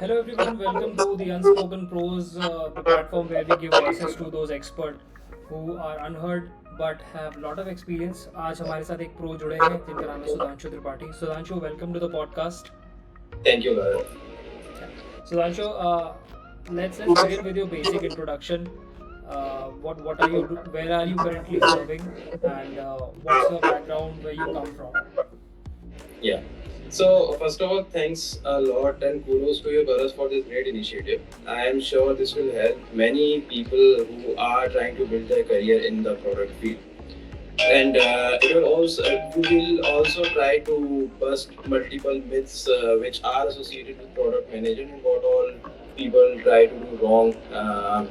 Hello everyone, welcome to the Unspoken Pros, the platform where we give voices to those experts who are unheard but have lot of experience. आज हमारे साथ एक pro जुड़े हैं जिनका नाम है Sudhanshu Tripathi. Sudhanshu, welcome to the podcast. Thank you, Bharat. Sudhanshu, let's begin with your basic introduction. What are you where are you currently serving, and what's your background, where you come from? Yeah. So, first of all, thanks a lot and kudos to you, Bharat, for this great initiative. I am sure this will help many people who are trying to build their career in the product field. And we will also try to bust multiple myths which are associated with product management and what all people try to do wrong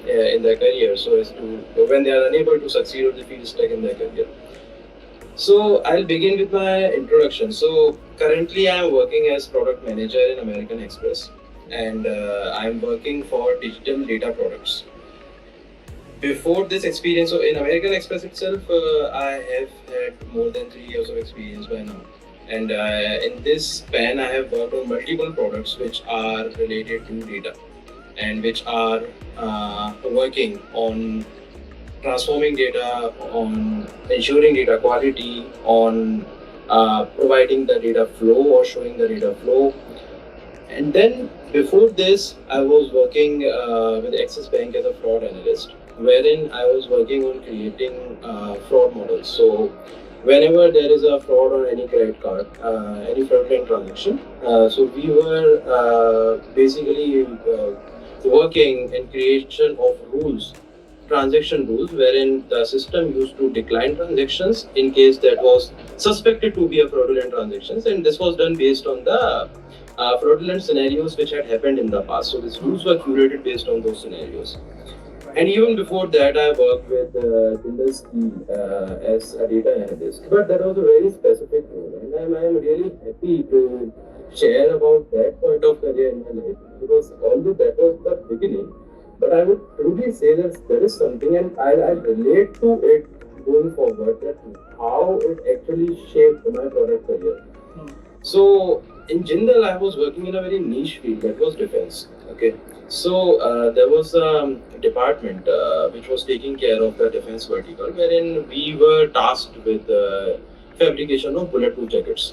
in their career, so as to when they are unable to succeed or they feel stuck in their career. So I'll begin with my introduction. So currently I'm working as product manager in American Express, and I'm working for digital data products. Before this experience, so in American Express itself, I have had more than 3 years of experience by now. And in this span, I have worked on multiple products which are related to data and which are working on transforming data, on ensuring data quality, on providing the data flow or showing the data flow. And then before this, I was working with Axis Bank as a fraud analyst, wherein I was working on creating fraud models. So whenever there is a fraud on any credit card, any fraudulent transaction, so we were basically working in creation of rules, transaction rules, wherein the system used to decline transactions in case that was suspected to be a fraudulent transactions, and this was done based on the fraudulent scenarios which had happened in the past. So these rules were curated based on those scenarios. And even before that, I worked with Industry as a data analyst. But that was a very specific role, and I'm really happy to share about that point of career in my life, because although that was the beginning, but I would truly say that there is something, and I relate to it going forward, that how it actually shaped my product career. So in Jindal, I was working in a very niche field, that was defense. Okay, so there was a department which was taking care of the defense vertical, wherein we were tasked with fabrication of bulletproof jackets.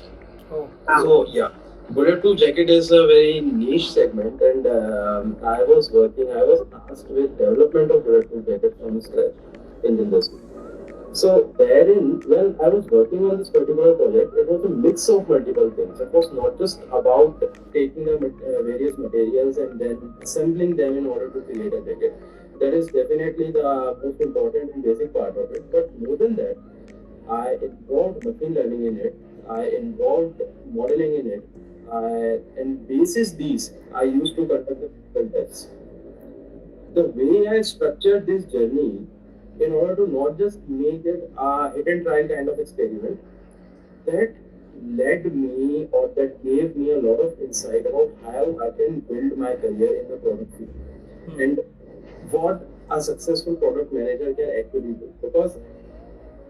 Oh, So yeah, bulletproof jacket is a very niche segment, and I was tasked with development of bulletproof jacket from scratch in the industry. So therein, when I was working on this particular project, it was a mix of multiple things. It was not just about taking the various materials and then assembling them in order to create a jacket. That is definitely the most important and basic part of it. But more than that, I involved machine learning in it. I involved modeling in it. And basis these, I used to conduct the physical tests. The way I structured this journey in order to not just make it a hit and trial kind of experiment, that led me or that gave me a lot of insight about how I can build my career in the product field and what a successful product manager can actually do. Because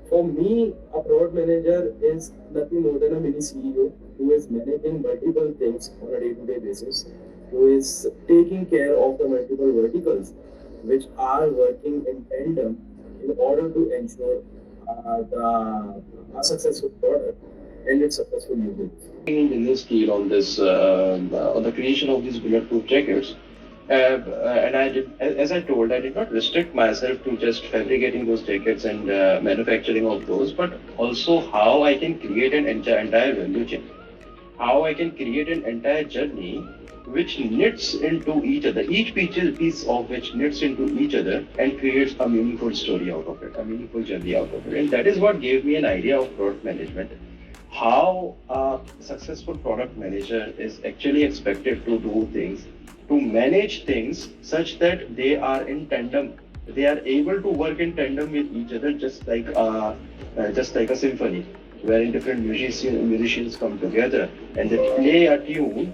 for me, a product manager is nothing more than a mini CEO who is managing multiple things on a day-to-day basis, who is taking care of the multiple verticals which are working in tandem in order to ensure a successful product and its successful usage. In this deal on this on the creation of these bulletproof jackets, and I did, as I told, I did not restrict myself to just fabricating those jackets and manufacturing of those, but also how I can create an entire value chain, how I can create an entire journey which knits into each other, each piece of which knits into each other and creates a meaningful story out of it, a meaningful journey out of it. And that is what gave me an idea of product management. How a successful product manager is actually expected to do things, to manage things such that they are in tandem. They are able to work in tandem with each other, just like a symphony, wherein different musicians come together and they play a tune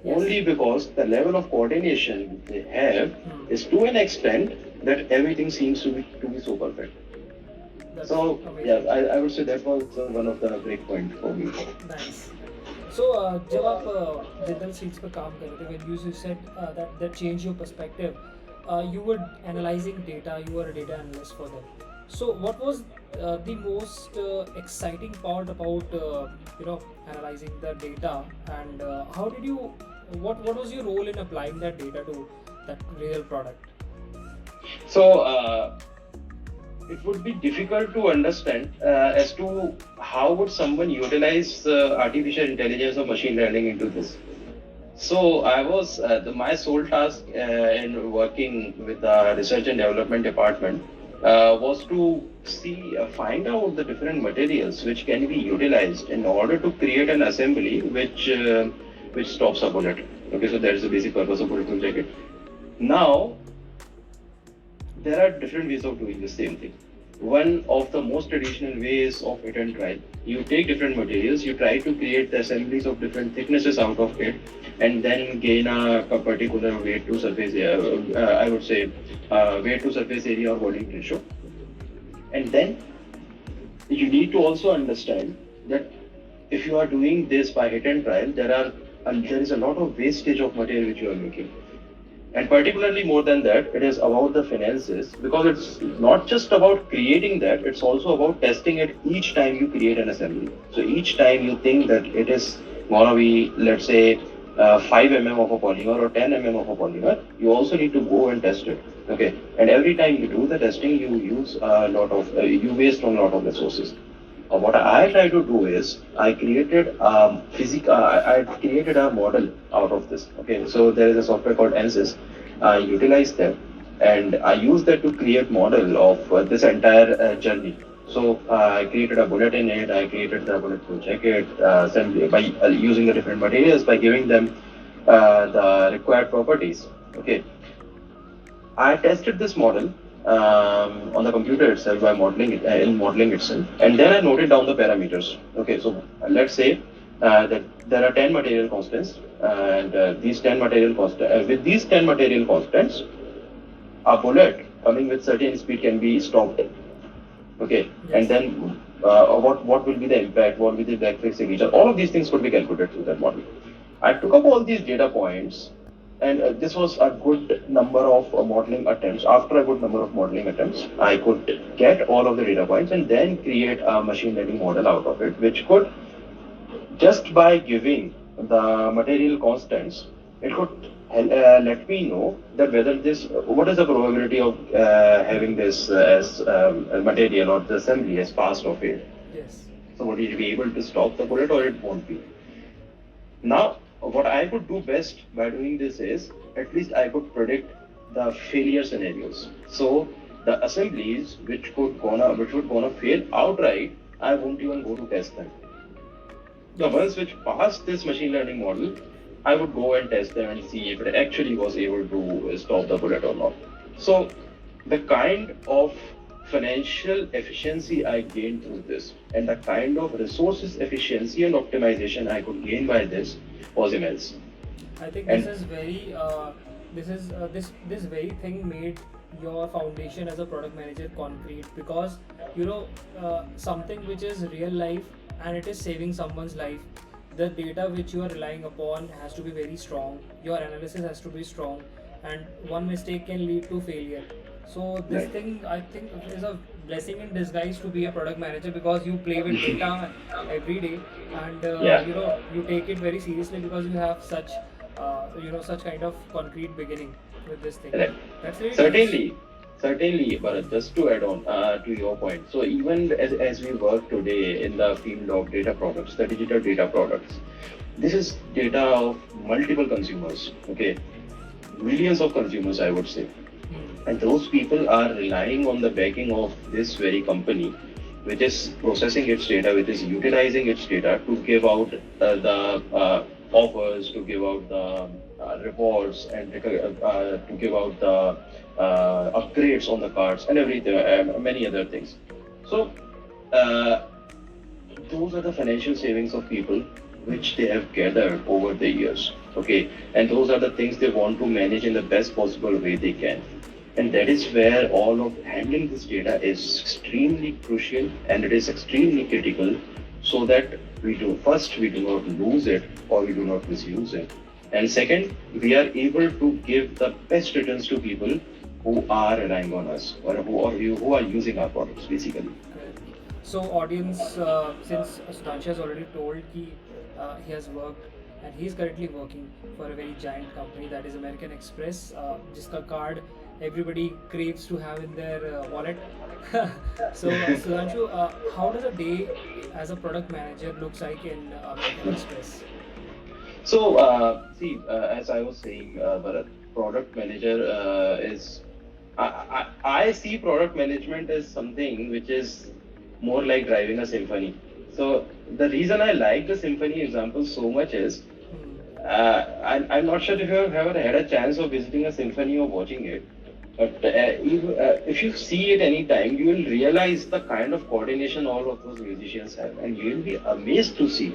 only because the level of coordination they have is to an extent that everything seems to be so perfect. that's So amazing. yeah, I would say that was one of the break point for me. Nice. So जब आप general sales पे काम कर रहे थे, when you said that changed your perspective, you were analyzing data, you were a data analyst for them. So what was the most exciting part about analyzing the data, and how did you what was your role in applying that data to that real product? So it would be difficult to understand as to how would someone utilize artificial intelligence or machine learning into this. So I was my sole task in working with the research and development department was to find out the different materials which can be utilized in order to create an assembly which stops a bullet. Okay, so that is the basic purpose of bulletproof jacket. Now there are different ways of doing the same thing. One of the most traditional ways of hit and try, you take different materials, you try to create the assemblies of different thicknesses out of it, and then gain a particular weight to surface area, I would say weight to surface area or volume ratio. And then you need to also understand that if you are doing this by hit and trial, there is a lot of wastage of material which you are making. And particularly more than that, it is about the finances, because it's not just about creating that, it's also about testing it each time you create an assembly. So each time you think that it is gonna be, let's say, 5 mm of a polymer or 10 mm of a polymer, you also need to go and test it. Okay, and every time you do the testing, you waste on a lot of resources. What I try to do is I created I created a model out of this. Okay, so there is a software called ANSYS. I utilized that and I used that to create model of this entire journey. So I created a bullet in it. I created the bulletproof jacket assembly by using the different materials, by giving them the required properties. Okay, I tested this model on the computer itself by modeling it in modeling itself, and then I noted down the parameters. Okay, so let's say that there are 10 material constants, and with these 10 material constants, a bullet coming with certain speed can be stopped. Okay, and then what will be the impact? What will be the backflip signature? All of these things could be calculated through that model. I took up all these data points, and this was a good number of modeling attempts. After a good number of modeling attempts, I could get all of the data points and then create a machine learning model out of it, which could, just by giving the material constants, it could let me know that what is the probability of having this as a material or the assembly as passed or failed. Yes. So would it be able to stop the bullet or it won't be? Now, what I could do best by doing this is, at least I could predict the failure scenarios. So the assemblies which would gonna fail outright, I won't even go to test them. The ones which passed this machine learning model, I would go and test them and see if it actually was able to stop the bullet or not. So the kind of financial efficiency I gained through this, and the kind of resources efficiency and optimization I could gain by this was immense. I think And this is very this very thing made your foundation as a product manager concrete, because something which is real life and it is saving someone's life. The data which you are relying upon has to be very strong. Your analysis has to be strong, and one mistake can lead to failure. So this right. thing, I think, is a blessing in disguise to be a product manager, because you play with data every day, and Yeah. you take it very seriously because you have such such kind of concrete beginning with this thing. Right. That's really nice. Certainly, Bharat, just to add on to your point. So even as we work today in the field of data products, the digital data products, this is data of multiple consumers. Okay, millions of consumers, I would say. Hmm. And those people are relying on the backing of this very company, which is processing its data, which is utilizing its data to give out the offers, to give out the rewards, and to give out the upgrades on the cards and everything, many other things. So uh, those are the financial savings of people which they have gathered over the years. Okay, and those are the things they want to manage in the best possible way they can. And that is where all of handling this data is extremely crucial and it is extremely critical, so that we do not lose it or we do not misuse it. And second, we are able to give the best returns to people who are relying on us or who are using our products basically. Correct. So, audience, since Sudhanshu has already told he has worked and he is currently working for a very giant company, that is American Express, जिसका card everybody craves to have in their wallet. So, Sudhanshu, how does a day as a product manager looks like in American Express? So, see, as I was saying, Bharat, product manager is I see product management as something which is more like driving a symphony. So the reason I like the symphony example so much is Hmm. I'm not sure if you have ever had a chance of visiting a symphony or watching it, but if you see it anytime, you will realize the kind of coordination all of those musicians have, and you will be amazed to see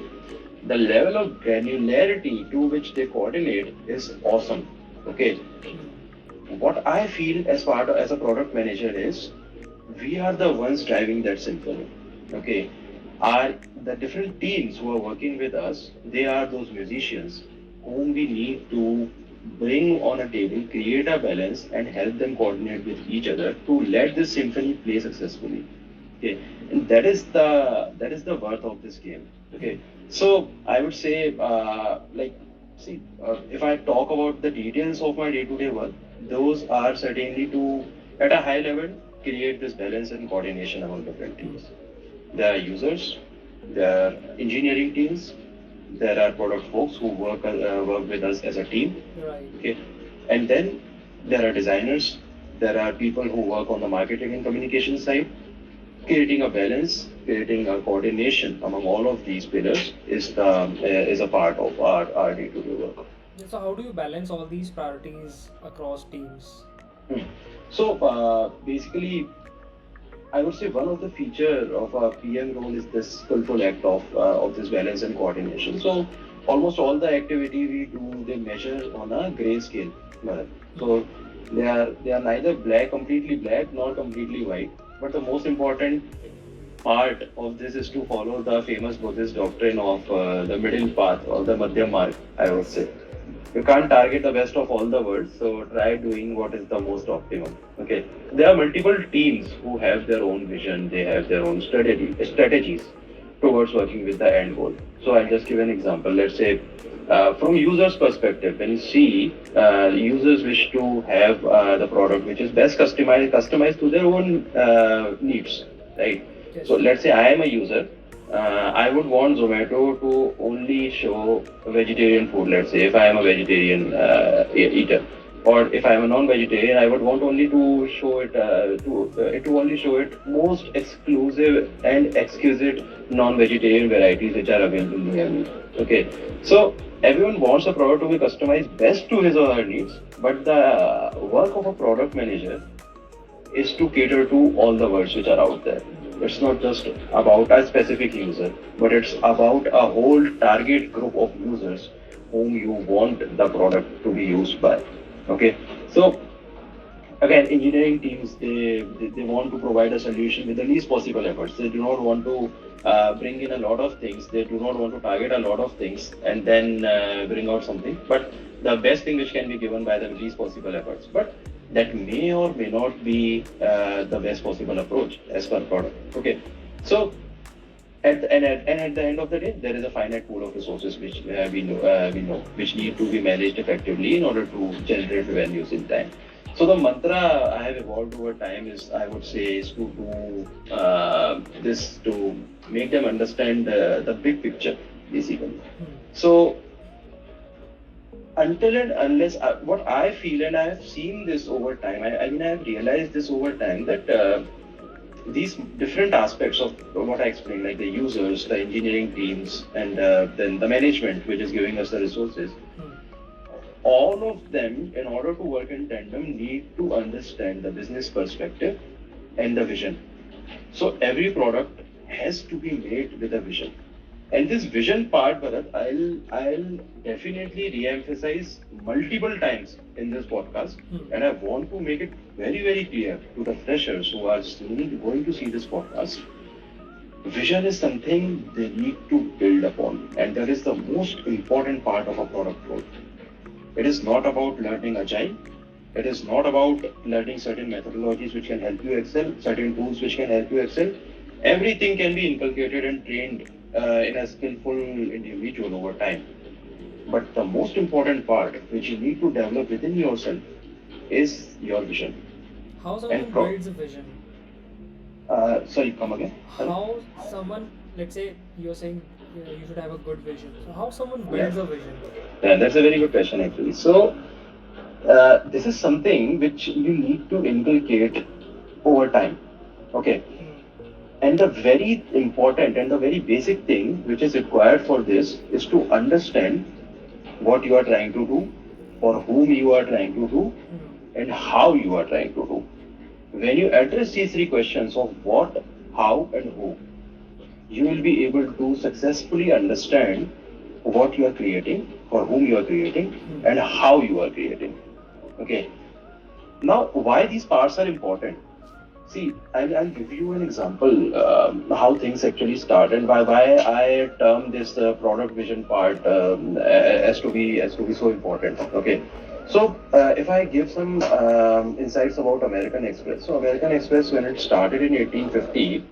the level of granularity to which they coordinate is awesome. Okay, Hmm. what I feel as a product manager is we are the ones driving that symphony. Okay, are the different teams who are working with us, they are those musicians whom we need to bring on a table, create a balance, and help them coordinate with each other to let this symphony play successfully. Okay, and that is the worth of this game. Okay, so I would say, see, if I talk about the details of my day-to-day work, those are certainly to, at a high level, create this balance and coordination among different teams. There are users, there are engineering teams, there are product folks who work with us as a team. Right. Okay, and then there are designers, there are people who work on the marketing and communication side. Creating a balance, creating a coordination among all of these pillars is a part of our day-to-day work. So, how do you balance all these priorities across teams? Hmm. So basically, I would say one of the feature of a PM role is this skillful act of this balance and coordination. So almost all the activity we do, they measure on a gray scale. Bharat. So they are neither completely black nor completely white. But the most important part of this is to follow the famous Buddhist doctrine of the middle path or the Madhyam Marg, I would say. You can't target the best of all the worlds, so try doing what is the most optimum. Okay. There are multiple teams who have their own vision, they have their own strategies towards working with the end goal. So I'll just give an example. Let's say from users' perspective, when you see users wish to have the product which is best customized to their own needs, right? Yes. So let's say I am a user. I would want Zomato to only show vegetarian food. Let's say if I am a vegetarian eater, or if I am a non-vegetarian, I would want only to show it to only show it most exclusive and exquisite non-vegetarian varieties which are available near me. Okay, so everyone wants a product to be customized best to his or her needs, but the work of a product manager is to cater to all the words which are out there. It's not just about a specific user, but it's about a whole target group of users whom you want the product to be used by. Okay, so again, engineering teams they want to provide a solution with the least possible efforts. They do not want to bring in a lot of things. They do not want to target a lot of things and then bring out something. But the best thing which can be given by the least possible efforts. But that may or may not be the best possible approach as per product. Okay, so at the end of the day, there is a finite pool of resources which we know which need to be managed effectively in order to generate revenues in time. So the mantra I have evolved over time is, I would say, is to do this to make them understand the big picture, basically. So until and unless what I feel, and I have seen this over time, I mean, I have realized this over time that these different aspects of what I explained, like the users, the engineering teams, and then the management, which is giving us the resources, all of them, in order to work in tandem, need to understand the business perspective and the vision. So every product has to be made with a vision. And this vision part, Bharat, I'll definitely re-emphasize multiple times in this podcast, and I want to make it very, very clear to the freshers who are going to see this podcast Vision is something they need to build upon, and that is the most important part of a product growth. It is not about learning agile. It is not about learning certain methodologies which can help you excel, certain tools which can help you excel. Everything can be inculcated and trained in a skillful individual over time. But the most important part which you need to develop within yourself is your vision. How And someone builds a vision? sorry, come again. How someone, let's say you're saying you should have a good vision. So how someone Yeah. builds a vision? Yeah, that's a very good question actually. So this is something which you need to inculcate over time. Okay. Hmm. And the very important and the very basic thing which is required for this is to understand what you are trying to do, for whom you are trying to do, Hmm. and how you are trying to do. When you address these three questions of what, how, and who, you will be able to successfully understand what you are creating, for whom you are creating, Hmm. and how you are creating. Okay. Now, why these parts are important? See, I'll give you an example how things actually start and why I term this product vision part as to be so important. Okay, so if I give some insights about American Express, so American Express when it started in 1850,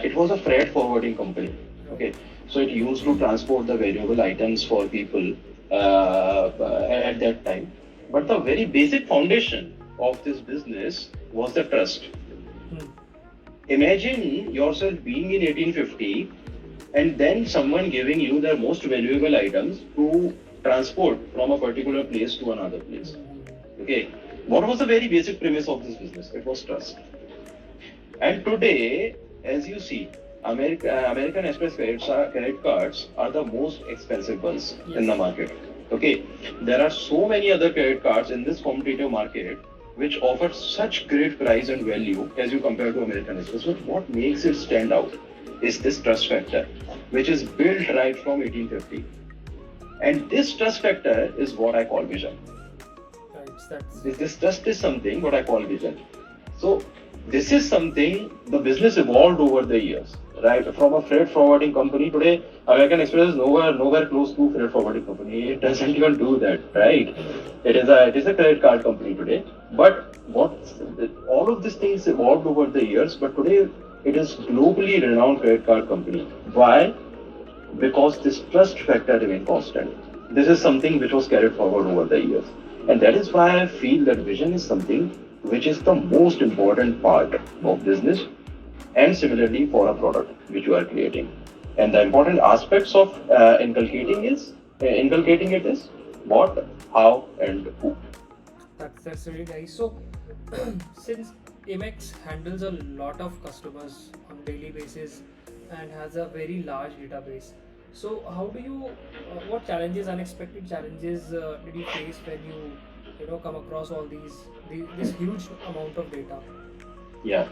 it was a freight forwarding company. Right. Okay, so it used to transport the valuable items for people at that time. But the very basic foundation of this business was the trust. Hmm. Imagine yourself being in 1850 and then someone giving you the most valuable items to transport from a particular place to another place. Hmm. Okay, what was the very basic premise of this business? It was trust. And today, as you see, American Express credit cards are the most expensive ones in the Yes. market. Okay, there are so many other credit cards in this competitive market which offer such great price and value as you compare to American Express. But what makes it stand out is this trust factor, which is built right from 1850. And this trust factor is what I call vision. Right. That's This trust is something what I call vision. So this is something the business evolved over the years, right? From a freight forwarding company today, American Express is nowhere close to freight forwarding company. It doesn't even do that, right? It is a credit card company today. But what all of these things evolved over the years, but today it is globally renowned credit card company. Why? Because this trust factor remained constant. This is something which was carried forward over the years. And that is why I feel that vision is something which is the most important part of business and similarly for a product which you are creating. And the important aspects of inculcating it is what, how, and who. that's really nice. So, since Amex handles a lot of customers on daily basis and has a very large database, so how do you, what challenges, unexpected challenges, did you face when you come across all this huge amount of data? Yeah.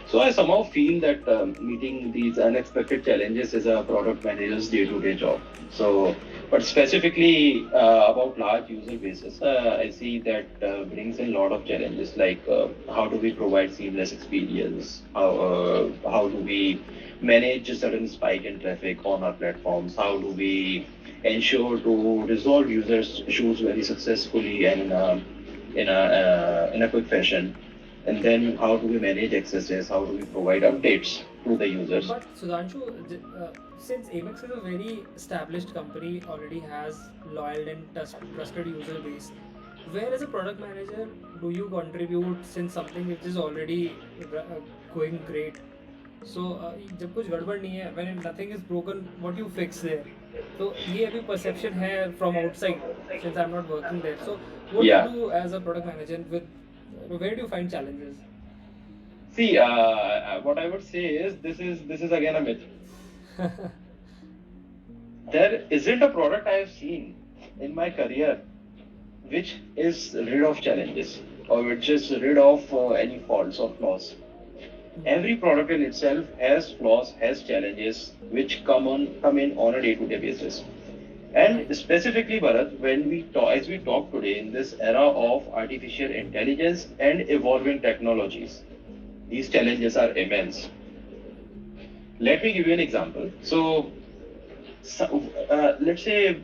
So I somehow feel that meeting these unexpected challenges is a product manager's day-to-day job. So, but specifically about large user bases, I see that brings in a lot of challenges like how do we provide seamless experience? How do we manage a certain spike in traffic on our platforms? How do we ensure to resolve users' issues very successfully and in a quick fashion? And then how do we manage accesses? How do we provide updates to the users? But Sudhanshu, since Amex is a very established company, already has loyal and trusted user base, where as a product manager do you contribute since something which is already going great? So जब कुछ गड़बड़ नहीं है, when nothing is broken, what you fix there? तो ये अभी perception है from outside since I'm not working there. So what do you Yeah. do as a product manager with where do you find challenges? See, what I would say is this is again a myth. There isn't a product I have seen in my career which is rid of challenges or which is rid of any faults or flaws. Every product in itself has flaws, has challenges which come in on a day-to-day basis. And Right. specifically, Bharat, when we talk, as we talk today in this era of artificial intelligence and evolving technologies, these challenges are immense. Let me give you an example. Let's say,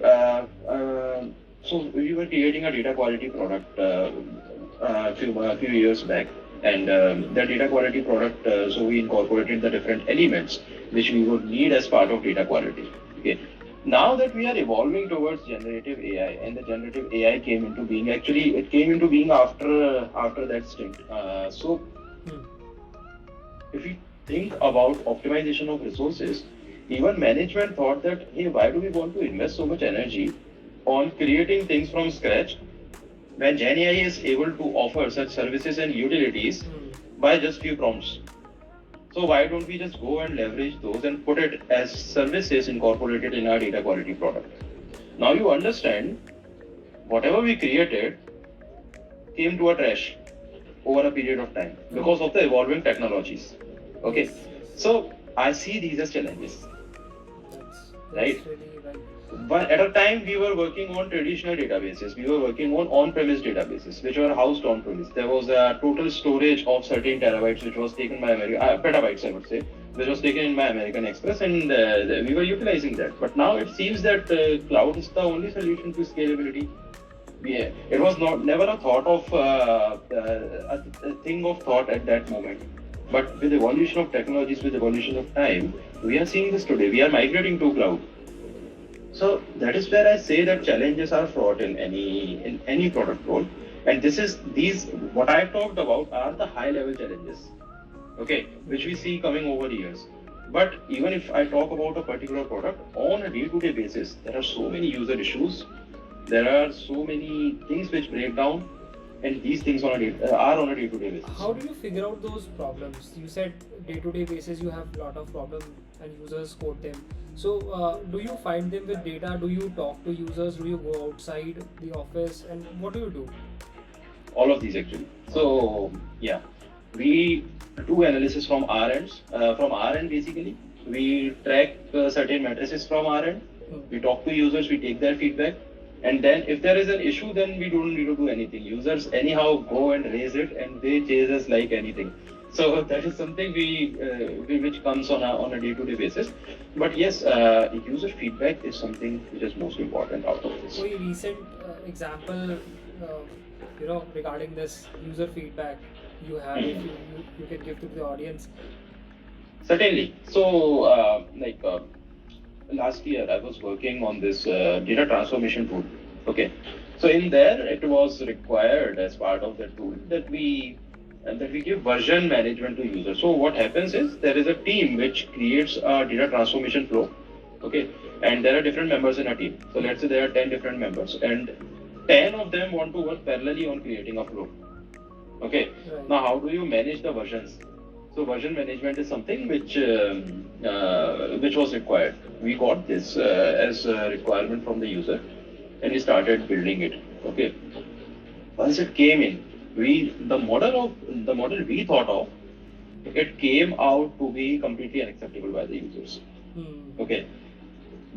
so we were creating a data quality product a few years back, and the data quality product, so we incorporated the different elements which we would need as part of data quality. Okay. Now that we are evolving towards generative AI, and the generative AI came into being, actually, it came into being after that stint. If we think about optimization of resources, even management thought that, hey, why do we want to invest so much energy on creating things from scratch when GenAI is able to offer such services and utilities by just few prompts? So why don't we just go and leverage those and put it as services incorporated in our data quality product? Now you understand, whatever we created came to a trash over a period of time because of the evolving technologies. Okay, so I see these as challenges, right? Really right. But at a time we were working on traditional databases, we were working on on-premise databases, which were housed on-premise. There was a total storage of certain terabytes, which was taken by petabytes, I would say, which was taken in by American Express, and we were utilizing that. But now it seems that cloud is the only solution to scalability. Yeah, it was never a thought of a thing of thought at that moment. But with evolution of technologies, with evolution of time, we are seeing this today. We are migrating to cloud. So that is where I say that challenges are fraught in any product role. And these what I talked about are the high level challenges, okay, which we see coming over years. But even if I talk about a particular product on a day-to-day basis, there are so many user issues, there are so many things which break down, and these things are on a day-to-day basis. How do you figure out those problems? You said day-to-day basis you have a lot of problems and users quote them. So do you find them with data? Do you talk to users? Do you go outside the office? And what do you do? All of these actually. So yeah, we do analysis from our ends. From our end, basically, we track certain matrices from our end. We talk to users, we take their feedback, and then if there is an issue, then we don't need to do anything. Users anyhow go and raise it, and they chase us like anything. So that is something which comes on a day-to-day basis. But yes, user feedback is something which is most important out of this. So a recent example, regarding this user feedback you have, if you can give to the audience. Certainly. So, last year, I was working on this data transformation tool. Okay. So in there, it was required as part of the tool that we give version management to users. So what happens is there is a team which creates a data transformation flow. Okay. And there are different members in a team. So let's say there are 10 different members, and 10 of them want to work parallelly on creating a flow. Okay. Right. Now, how do you manage the versions? So version management is something which was required. We got this as a requirement from the user, and we started building it. Okay. Once it came in, the model we thought of, it came out to be completely unacceptable by the users. Okay.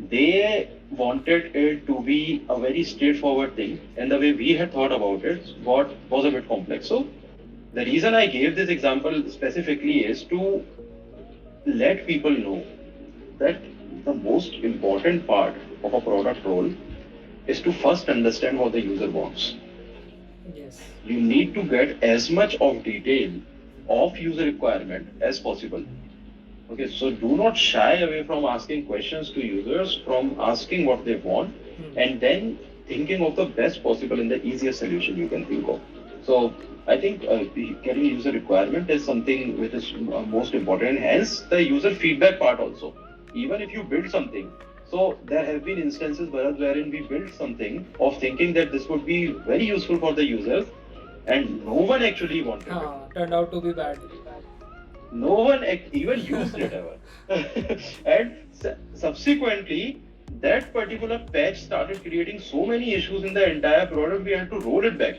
They wanted it to be a very straightforward thing, and the way we had thought about it was a bit complex. So the reason I gave this example specifically is to let people know that the most important part of a product role is to first understand what the user wants. Yes. You need to get as much of detail of user requirement as possible. Okay, so do not shy away from asking questions to users, from asking what they want, and then thinking of the best possible and the easiest solution you can think of. So I think getting user requirement is something which is most important, hence the user feedback part also. Even if you build something, so there have been instances, Bharat, wherein we built something of thinking that this would be very useful for the users, and no one actually wanted it. Turned out to be bad. No one even used it ever. And subsequently, that particular patch started creating so many issues in the entire product, we had to roll it back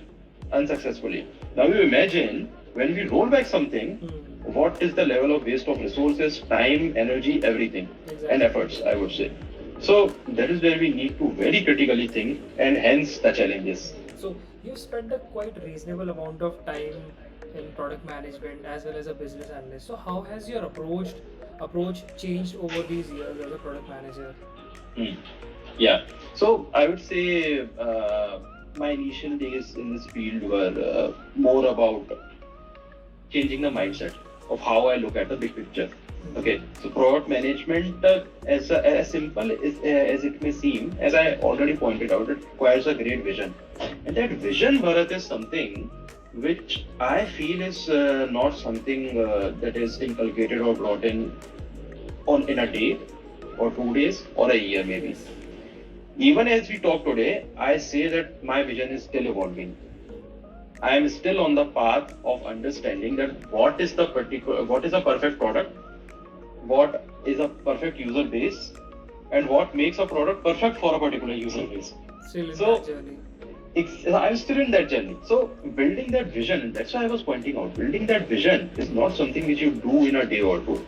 unsuccessfully. Now you imagine, when we roll back something, what is the level of waste of resources, time, energy, everything, and efforts, I would say. So that is where we need to very critically think, and hence the challenges. So you've spent a quite reasonable amount of time in product management as well as a business analyst. So how has your approach approach changed over these years as a product manager? Hmm. Yeah. So I would say my initial days in this field were more about changing the mindset of how I look at the big picture. Okay, so product management, as simple as it may seem, as I already pointed out, it requires a great vision, and that vision, Bharat, is something which I feel is not something that is inculcated or brought in a day, or 2 days, or a year maybe. Yes. Even as we talk today, I say that my vision is still evolving. I am still on the path of understanding that what is a perfect product, what is a perfect user base, and what makes a product perfect for a particular user base. Still in So that journey. I'm still in that journey. So building that vision, that's why I was pointing out, building that vision is not something which you do in a day or two.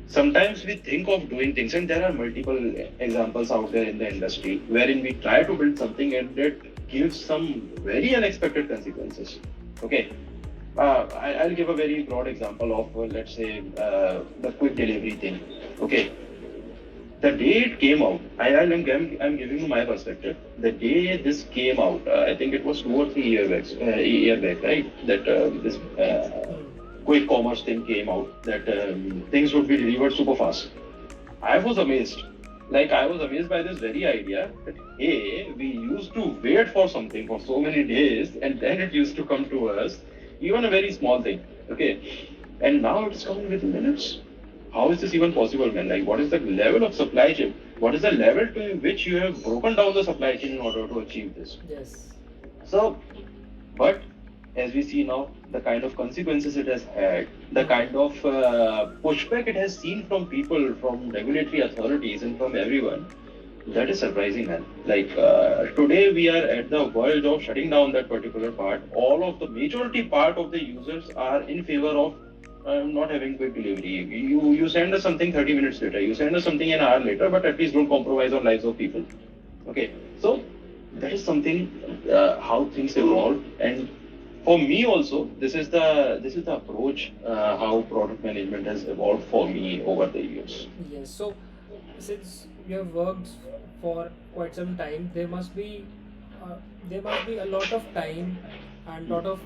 Sometimes we think of doing things, and there are multiple examples out there in the industry wherein we try to build something and it gives some very unexpected consequences. Okay, I'll give a very broad example of, let's say, the quick delivery thing. Okay, the day it came out, I'm giving you my perspective. The day this came out, I think it was 2 or 3 years back, year back, right? That this quick commerce thing came out, that things would be delivered super fast. I was amazed. Like, I was amazed by this very idea that, hey, we used to wait for something for so many days and then it used to come to us, even a very small thing. Okay. And now it's coming within minutes. How is this even possible, man? Like, what is the level of supply chain? What is the level to which you have broken down the supply chain in order to achieve this? Yes. So, but as we see now, the kind of consequences it has had, the kind of pushback it has seen from people, from regulatory authorities, and from everyone, that is surprising, man. Like, today we are at the verge of shutting down that particular part. All of the majority part of the users are in favor of not having quick delivery. You send us something 30 minutes later, you send us something an hour later, but at least don't compromise on lives of people. Okay, so that is something how things evolve. And for me also, this is the approach how product management has evolved for me over the years. Yes. So, since you have worked for quite some time, there must be a lot of time and lot of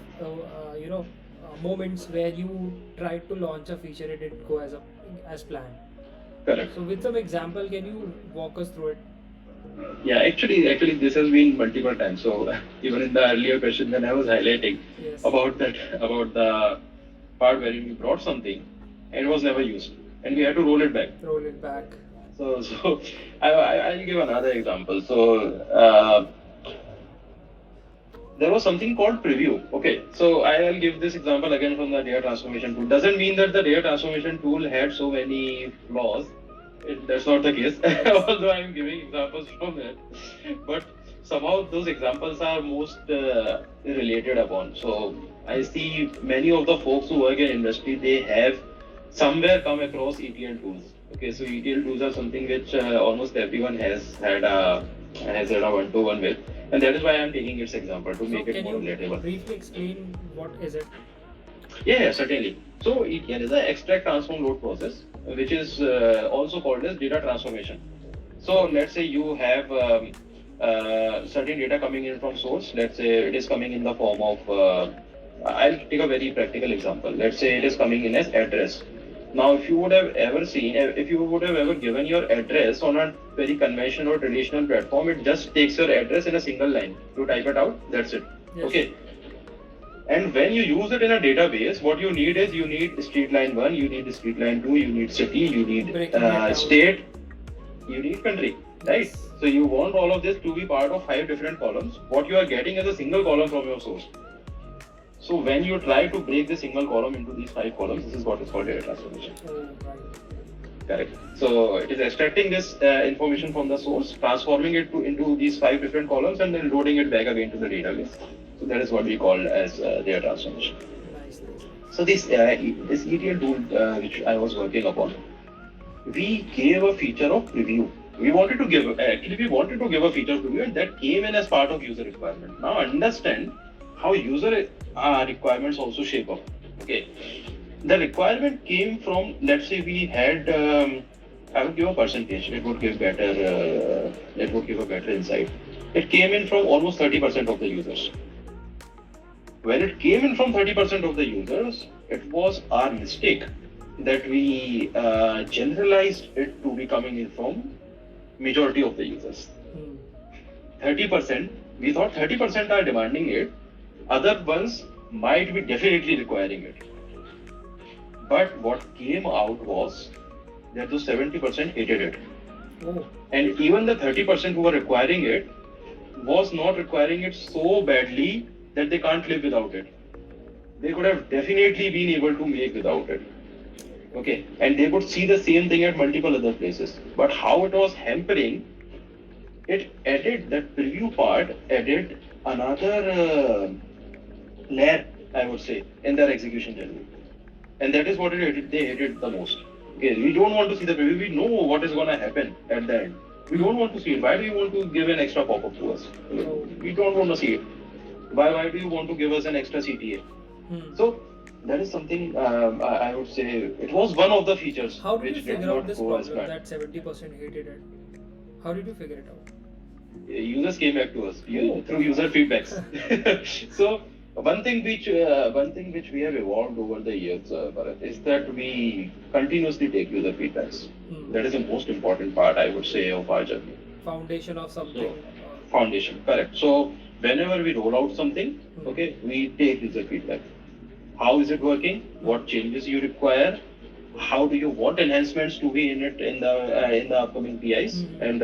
moments where you tried to launch a feature, it didn't go as planned. Correct. So, with some example, can you walk us through it? Yeah, actually, this has been multiple times. So even in the earlier question, when I was highlighting Yes. about that, about the part where we brought something and it was never used, and we had to roll it back. Roll it back. So I'll give another example. So there was something called preview. Okay, so I'll give this example again from the data transformation tool. Doesn't mean that the data transformation tool had so many flaws. That's not the case, although I'm giving examples from it. But somehow those examples are most related upon. So I see many of the folks who work in industry, they have somewhere come across ETL tools. Okay, so ETL tools are something which almost everyone has had a one-to-one with, and that is why I'm taking its example to So, make it can more you relatable. briefly explain what is it? Yeah, certainly. So ETL is the extract transform load process, which is also called as data transformation. So let's say you have certain data coming in from source. Let's say it is coming in the form of, I'll take a very practical example. Let's say it is coming in as address. Now, if you would have ever seen, if you would have ever given your address on a very conventional or traditional platform, it just takes your address in a single line. You type it out, that's it. Yes. Okay. And when you use it in a database, what you need is, you need street line 1, you need street line 2, you need city, you need Breaking it down. state, you need country, right? Yes. So you want all of this to be part of 5 different columns. What you are getting is a single column from your source. So when you try to break the single column into these 5 columns, this is what is called data transformation. Oh, right. Correct. So it is extracting this information from the source, transforming it into these 5 different columns, and then loading it back again to the database. So that is what we call as data transformation. Nice. So this ETL tool which I was working upon, we gave a feature of preview. We wanted to give a feature preview, and that came in as part of user requirement. Now understand how user requirements also shape up. Okay. The requirement came from, let's say we had, I would give a percentage, it would give better, it would give a better insight. It came in from almost 30% of the users. When it came in from 30% of the users, it was our mistake that we generalized it to be coming in from majority of the users. 30%, we thought 30% are demanding it, other ones might be definitely requiring it. But what came out was that those 70% hated it. Oh. And even the 30% who were requiring it was not requiring it so badly that they can't live without it. They could have definitely been able to make without it. Okay, and they could see the same thing at multiple other places. But how it was hampering, it added, that preview part added another layer, I would say, in their execution journey. And that is what they hated the most. Okay, we don't want to see the preview. We know what is going to happen at the end. We don't want to see it. Why do you want to give an extra pop-up to us? We don't want to see it. Why do you want to give us an extra CTA? So that is something I would say it was one of the features. How did you which did figure out not this go as problem planned. that 70% hated it? How did you figure it out? Users came back to us Oh. through user feedbacks. So one thing which we have evolved over the years, Bharat, is that we continuously take user feedbacks. That is the most important part, I would say, of our journey. Foundation of something. Foundation, correct. So whenever we roll out something, okay, we take user feedback. How is it working? What changes you require? How do you want enhancements to be in it in the upcoming PIs and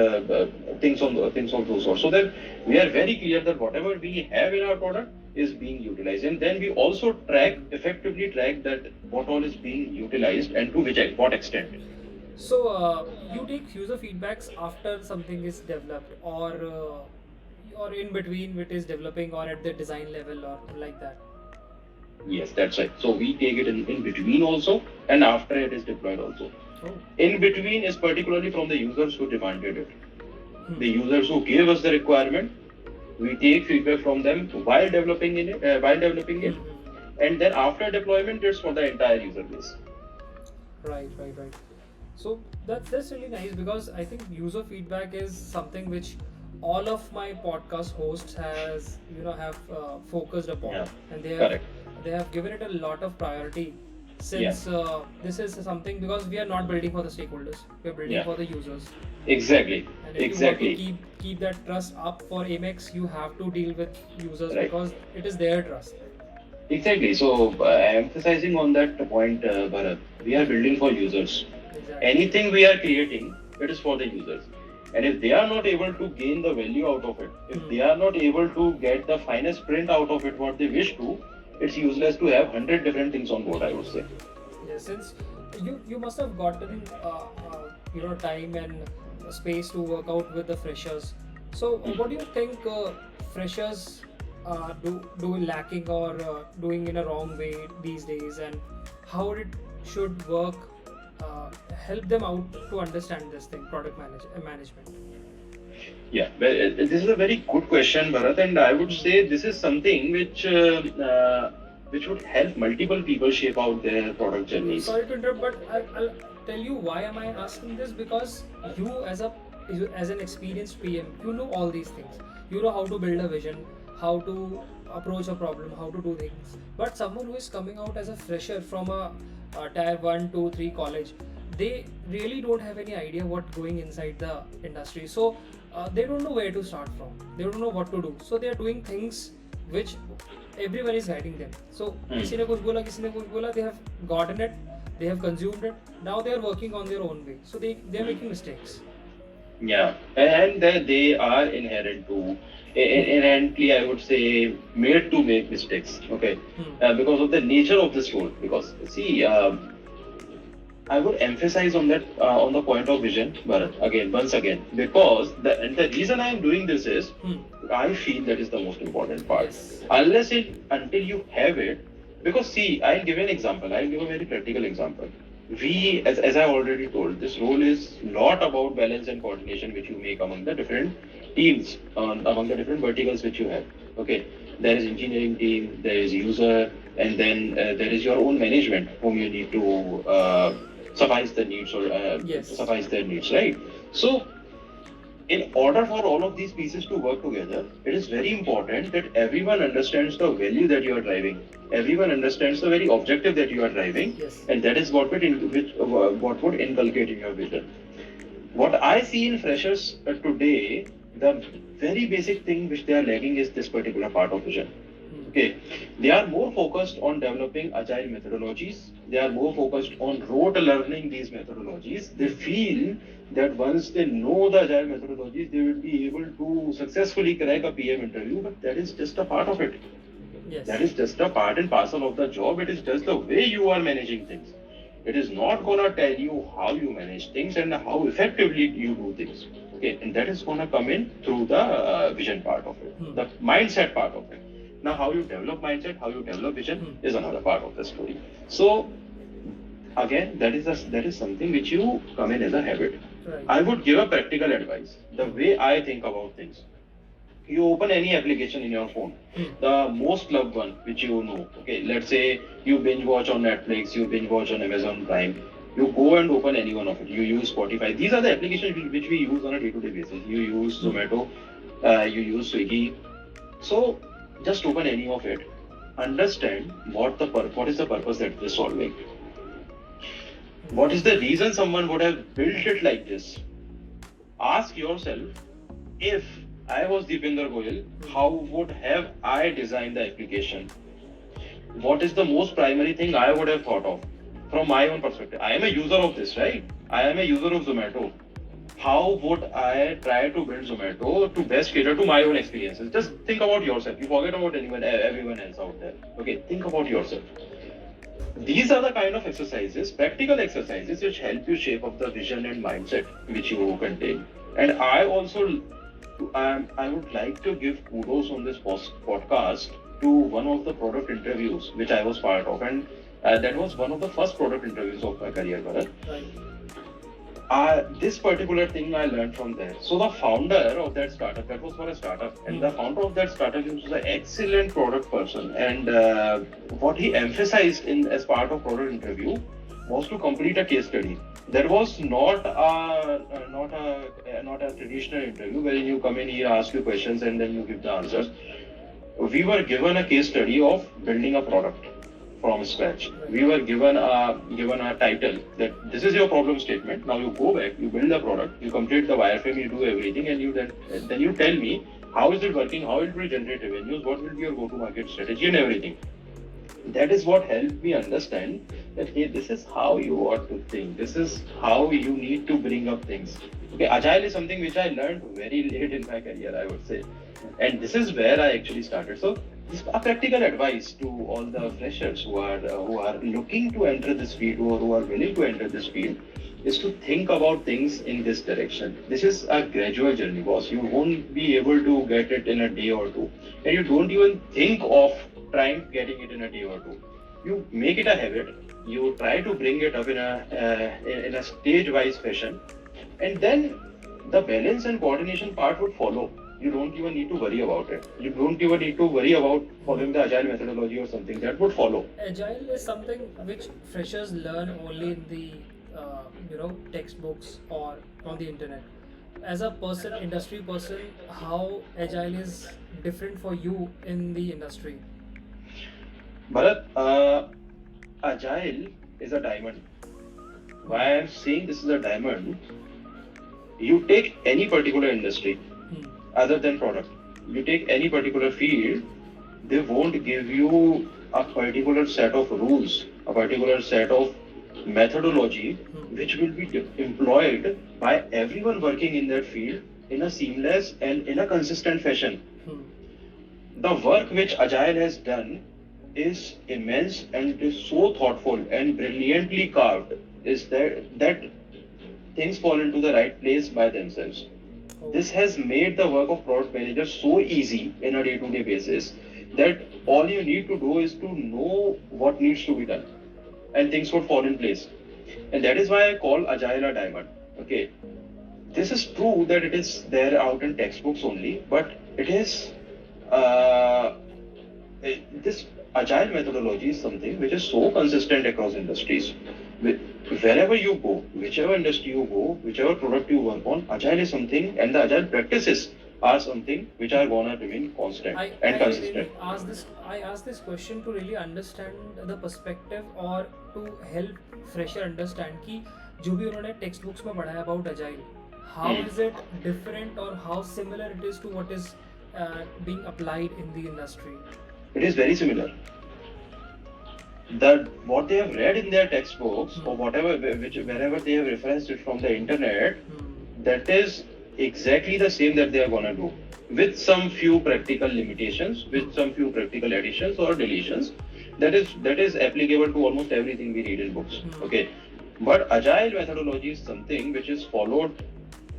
things of those sorts, so that we are very clear that whatever we have in our product is being utilized, and then we also effectively track that what all is being utilized and to what extent. So you take user feedbacks after something is developed, or in between it is developing, or at the design level, or like that. Yes, that's right. So we take it in between also, and after it is deployed also. Oh. In between is particularly from the users who demanded it. The users who gave us the requirement, we take feedback from them while developing it, and then after deployment, it's for the entire user base. Right. So that's really nice, because I think user feedback is something which all of my podcast hosts have focused upon, Yeah, and correct. they have given it a lot of priority, since this is something, because we are not building for the stakeholders, we are building for the users. Exactly. And if you want to keep that trust up for Amex, you have to deal with users, Right. because it is their trust. Exactly. So emphasizing on that point, Bharat, we are building for users. Exactly. Anything we are creating, it is for the users. And if they are not able to gain the value out of it, if they are not able to get the finest print out of it, what they wish to, it's useless to have 100 different things on board, I would say. Yeah, since you must have gotten time and space to work out with the freshers. So what do you think freshers do lacking, or doing in a wrong way these days, and how it should work? Help them out to understand this thing, product management. Yeah, this is a very good question, Bharat, and I would say this is something which would help multiple people shape out their product journeys. Sorry to interrupt, but I'll tell you why am I asking this, because you as an experienced PM, you know all these things. You know how to build a vision, how to approach a problem, how to do things. But someone who is coming out as a fresher from a tier 1, 2, 3 college, they really don't have any idea what going inside the industry. So they don't know where to start from. They don't know what to do. So they are doing things which everyone is guiding them. So किसी ने कुछ बोला, they have gotten it, they have consumed it. Now they are working on their own way. So they are making mistakes. Yeah, and they are inherently, I would say, made to make mistakes. Okay, because of the nature of this role. Because see, I would emphasize on that on the point of vision, Bharat, once again, because the reason I am doing this is I feel that is the most important part. Yes. Until you have it, because see, I'll give an example. I'll give a very practical example. We, as I already told, this role is not about balance and coordination which you make among the different teams, among the different verticals which you have. Okay, There is engineering team, there is user, and then there is your own management whom you need to suffice the needs or Yes. suffice their needs, right? So in order for all of these pieces to work together, it is very important that everyone understands the value that you are driving. Everyone understands the very objective that you are driving, Yes. and that is what what would inculcate in your vision. What I see in freshers today, the very basic thing which they are lacking is this particular part of vision. Okay, they are more focused on developing agile methodologies. They are more focused on rote learning these methodologies. They feel that once they know the agile methodologies, they will be able to successfully crack a PM interview. But that is just a part of it. Yes. That is just a part and parcel of the job. It is just the way you are managing things. It is not gonna tell you how you manage things and how effectively you do things. Okay, and that is gonna come in through the vision part of it, the mindset part of it. Now, how you develop mindset, how you develop vision is another part of the story. So, again, that is something which you come in as a habit. Right. I would give a practical advice. The way I think about things. You open any application in your phone, the most loved one which you know. Okay, let's say you binge watch on Netflix, you binge watch on Amazon Prime. You go and open any one of it. You use Spotify. These are the applications which we use on a day-to-day basis. You use Zomato, you use Swiggy. So just open any of it. Understand what is the purpose that it is solving. What is the reason someone would have built it like this? Ask yourself, if I was Deepinder Goyal, how would have I designed the application? What is the most primary thing I would have thought of from my own perspective? I am a user of this, right? I am a user of Zomato. How would I try to build Zomato to best cater to my own experiences? Just think about yourself. You forget about everyone else out there. Okay, think about yourself. These are the kind of exercises, practical exercises, which help you shape up the vision and mindset which you contain. And I also I would like to give kudos on this podcast to one of the product interviews which I was part of, and that was one of the first product interviews of my career, Bharat. This particular thing I learned from there. So the founder of that startup, that was for a startup, and the founder of that startup was an excellent product person. And what he emphasized in as part of product interview was to complete a case study. There was not a traditional interview wherein you come in here, ask you questions, and then you give the answers. We were given a case study of building a product from scratch. We were given a title that this is your problem statement. Now you go back, you build the product, you complete the wireframe, you do everything, and then you tell me how is it working, how it will generate revenues, what will be your go-to-market strategy, and everything. That is what helped me understand that, hey, this is how you ought to think. This is how you need to bring up things. Okay, Agile is something which I learned very late in my career, I would say. And this is where I actually started. So this is a practical advice to all the freshers who are looking to enter this field or who are willing to enter this field, is to think about things in this direction. This is a gradual journey, boss. You won't be able to get it in a day or two. And you don't even think of trying getting it in a day or two. You make it a habit. You try to bring it up in a stage-wise fashion, and then the balance and coordination part would follow. You don't even need to worry about it. You don't even need to worry about following the agile methodology or something. That would follow. Agile is something which freshers learn only in the textbooks or on the internet. As a person, industry person, how agile is different for you in the industry? Bharat, agile is a diamond. Why I'm saying this is a diamond, you take any particular industry other than product, you take any particular field, they won't give you a particular set of rules, a particular set of methodology which will be employed by everyone working in that field in a seamless and in a consistent fashion. The work which Agile has done is immense and it is so thoughtful and brilliantly carved, is that things fall into the right place by themselves. This has made the work of product manager so easy in a day-to-day basis that all you need to do is to know what needs to be done and things would fall in place. And that is why I call Agile a diamond. Okay, this is true that it is there out in textbooks only, but it is this agile methodology is something which is so consistent across industries. Wherever you go, whichever industry you go, whichever product you work on, agile is something, and the agile practices are something which are gonna remain constant and consistent. Really I asked this question to really understand the perspective or to help fresher understand कि जो भी उन्होंने text books में पढ़ा है about agile, how is it different or how similar it is to what is being applied in the industry? It is very similar. That what they have read in their textbooks or whatever, wherever they have referenced it from the internet, that is exactly the same that they are gonna do, with some few practical limitations, with some few practical additions or deletions. That is applicable to almost everything we read in books. Okay, but agile methodology is something which is followed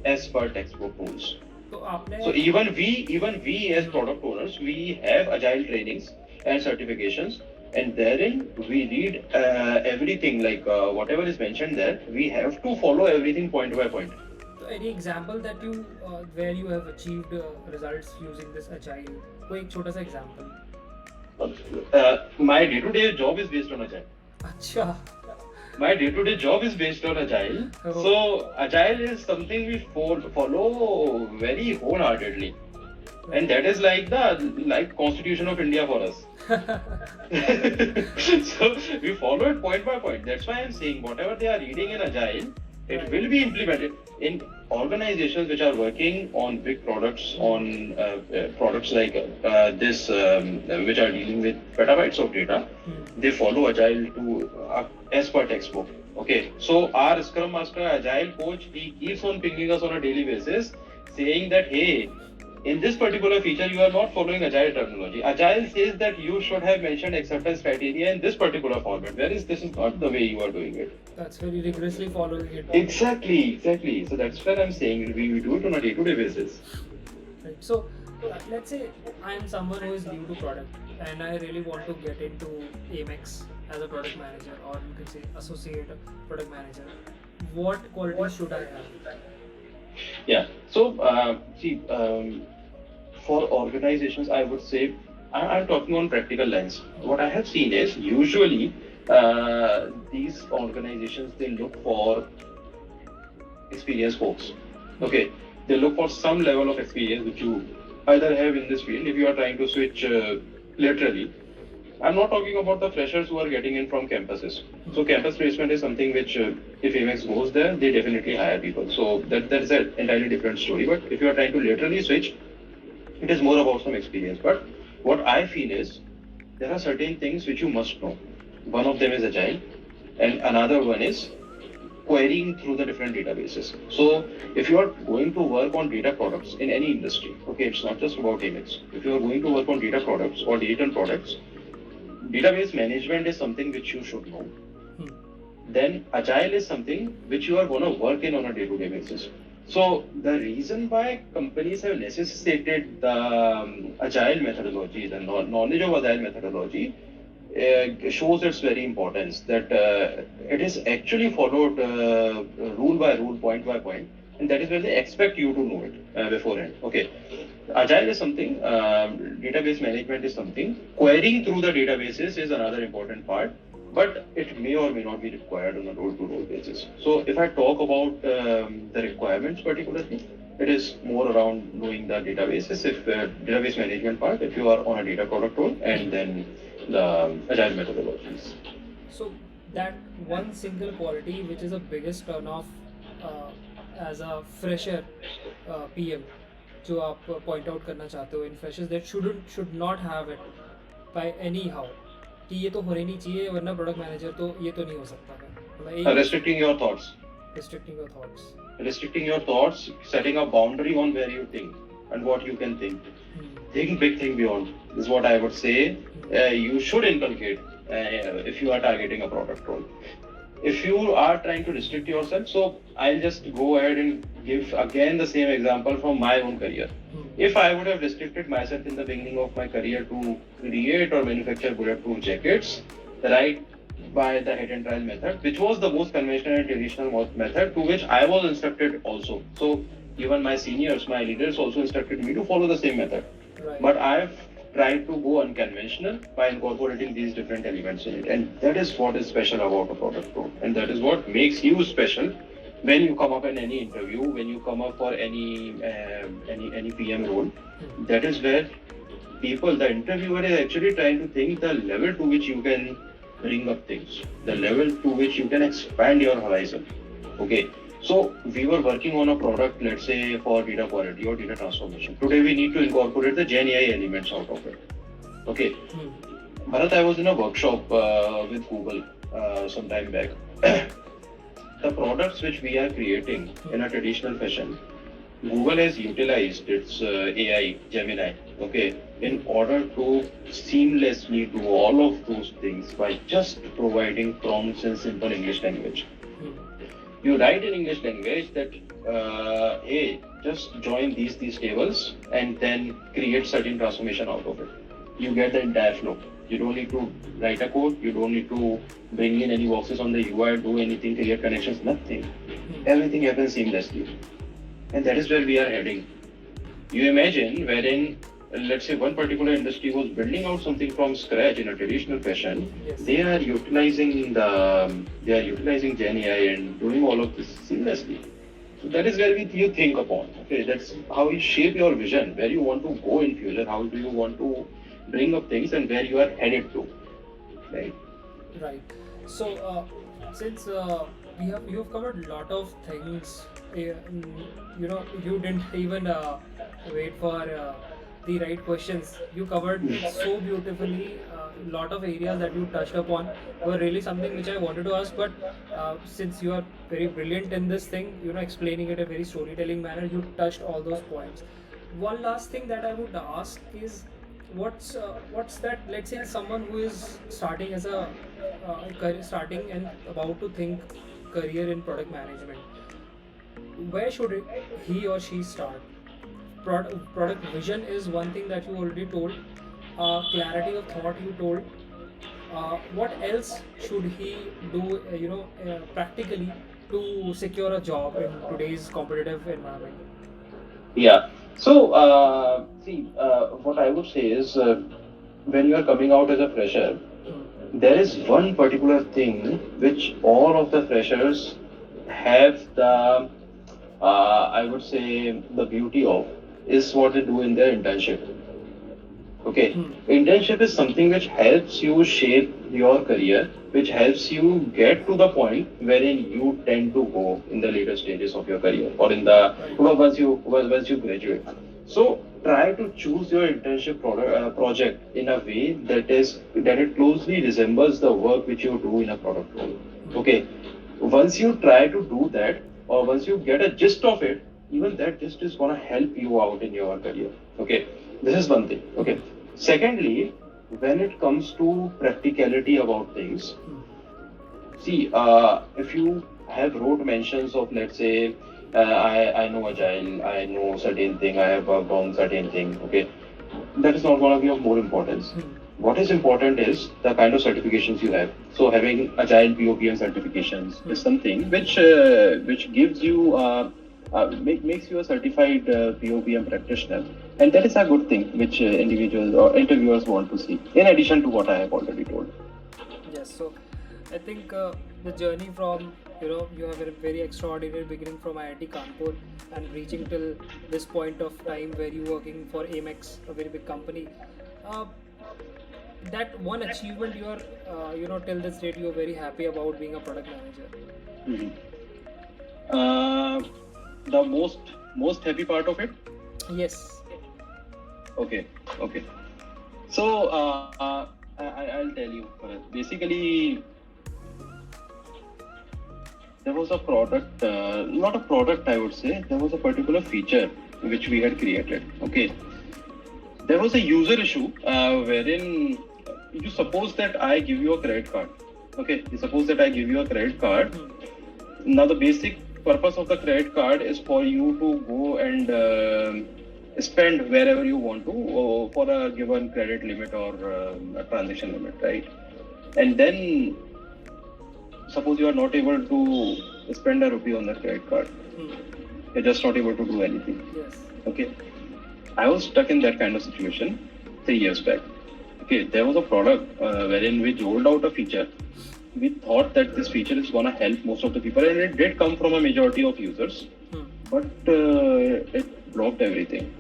as per textbook rules. So even we as product owners, we have agile trainings and certifications, and therein we read everything, like whatever is mentioned there, we have to follow everything point by point. So any example that you where you have achieved results using this agile? कोई एक छोटा सा example. My day-to-day job is based on agile. अच्छा. My day-to-day job is based on agile. Oh. So agile is something we follow very wholeheartedly, and that is like the Constitution of India for us. So we follow it point by point. That's why I'm saying whatever they are reading in agile, it will be implemented in organizations which are working on big products, on products like this, which are dealing with petabytes of data. They follow agile to as per textbook. Okay, so our Scrum Master, Agile coach, he keeps on pinging us on a daily basis, saying that hey, in this particular feature, you are not following agile terminology. Agile says that you should have mentioned acceptance criteria in this particular format, whereas this is not the way you are doing it. That's very rigorously following it. Exactly. So that's where I'm saying we do it on a day-to-day basis. Right. So let's say I'm someone who is new to product and I really want to get into Amex as a product manager, or you can say associate product manager. What qualities should I have? Yeah. So for organizations, I would say I'm talking on practical lens. What I have seen is usually these organizations, they look for experienced folks. Okay, they look for some level of experience which you either have in this field. If you are trying to switch laterally, I'm not talking about the freshers who are getting in from campuses. So campus placement is something which, if Amex goes there, they definitely hire people. So that's an entirely different story. But if you are trying to laterally switch, it is more about some experience. But what I feel is there are certain things which you must know. One of them is agile, and another one is querying through the different databases. So if you are going to work on data products in any industry, okay, it's not just about Amex. If you are going to work on data products or digital products, database management is something which you should know. Then agile is something which you are going to work in on a day-to-day basis. So the reason why companies have necessitated the agile methodology, the knowledge of agile methodology, shows its very importance, that it is actually followed rule by rule, point by point, and that is where they expect you to know it beforehand. Okay, agile is something, database management is something, querying through the databases is another important part, but it may or may not be required on a role-to-role basis. So if I talk about the requirements particularly, it is more around knowing the databases, if database management part, if you are on a data product role, and then the agile methodologies. So that one single quality which is the biggest turn-off as a fresher PM, जो आप point out करना चाहते हो in freshers, that should not have it by anyhow, कि ये तो होने नहीं चाहिए, वरना product manager तो ये तो नहीं हो सकता है. Restricting your thoughts. Restricting your thoughts, setting a boundary on where you think and what you can think. Think big, think beyond is what I would say. You should inculcate if you are targeting a product role. If you are trying to restrict yourself, so I'll just go ahead and give again the same example from my own career. If I would have restricted myself in the beginning of my career to create or manufacture bulletproof jackets, right, by the hit and trial method, which was the most conventional and traditional method, to which I was instructed also. So even my seniors, my leaders also instructed me to follow the same method. Right. But I've tried to go unconventional by incorporating these different elements in it. And that is what is special about a product road. And that is what makes you special when you come up in any interview, when you come up for any PM role. That is where the interviewer is actually trying to think the level to which you can bring up things, the level to which you can expand your horizon. Okay. So we were working on a product, let's say for data quality or data transformation. Today we need to incorporate the Gen AI elements out of it. Okay. Bharat, I was in a workshop with Google some time back. The products which we are creating in a traditional fashion, Google has utilized its AI, Gemini, okay, in order to seamlessly do all of those things by just providing prompts in simple English language. You write in English language that, hey, just join these tables and then create certain transformation out of it. You get the entire flow. You don't need to write a code. You don't need to bring in any boxes on the UI, do anything, create connections, nothing. Everything happens seamlessly. And that is where we are heading. You imagine wherein, let's say, one particular industry was building out something from scratch in a traditional fashion. Yes. They are utilizing Gen AI and doing all of this seamlessly. So that is where you think upon. Okay, that's how you shape your vision, where you want to go in future, how do you want to bring up things and where you are headed to. Right. Right. So, since you have covered a lot of things, you didn't even wait for the right questions. You covered it so beautifully. A lot of areas that you touched upon were really something which I wanted to ask. But since you are very brilliant in this thing, explaining it in a very storytelling manner, you touched all those points. One last thing that I would ask is, what's that? Let's say someone who is starting as a starting and about to think career in product management. Where should he or she start? Product vision is one thing that you already told. Clarity of thought you told. What else should he do? Practically to secure a job in today's competitive environment. Yeah. So, what I would say is when you are coming out as a fresher, there is one particular thing which all of the freshers have the, I would say, the beauty of is what they do in their internship. Okay, internship is something which helps you shape your career, which helps you get to the point wherein you tend to go in the later stages of your career or in the once you graduate. So try to choose your internship project in a way that it closely resembles the work which you do in a product role. Okay, once you try to do that, or once you get a gist of it, even that gist is gonna help you out in your career. Okay, this is one thing. Okay. Secondly, when it comes to practicality about things, see, if you have wrote mentions of, let's say, I know Agile, I know certain thing, I have worked on certain thing, okay, that is not going to be of more importance. What is important is the kind of certifications you have. So having Agile POPM certifications is something which gives you makes you a certified POPM practitioner, and that is a good thing which individuals or interviewers want to see. In addition to what I have already told. Yes. So, I think the journey from you have a very extraordinary beginning from IIT Kanpur and reaching till this point of time where you're working for Amex, a very big company. That one achievement you are till this date you're very happy about being a product manager. The most happy part of it? Yes. Okay. So I'll tell you. Basically, there was a product, not a product, I would say. There was a particular feature which we had created. Okay. There was a user issue wherein you suppose that I give you a credit card. Okay. You suppose that I give you a credit card. Now the basic purpose of the credit card is for you to go and spend wherever you want to for a given credit limit or a transaction limit, right? And then suppose you are not able to spend a rupee on the credit card. You're just not able to do anything. Yes. Okay. I was stuck in that kind of situation. 3 years back. Okay, there was a product wherein we rolled out a feature. We thought that this feature is gonna help most of the people, and it did come from a majority of users, but it blocked everything.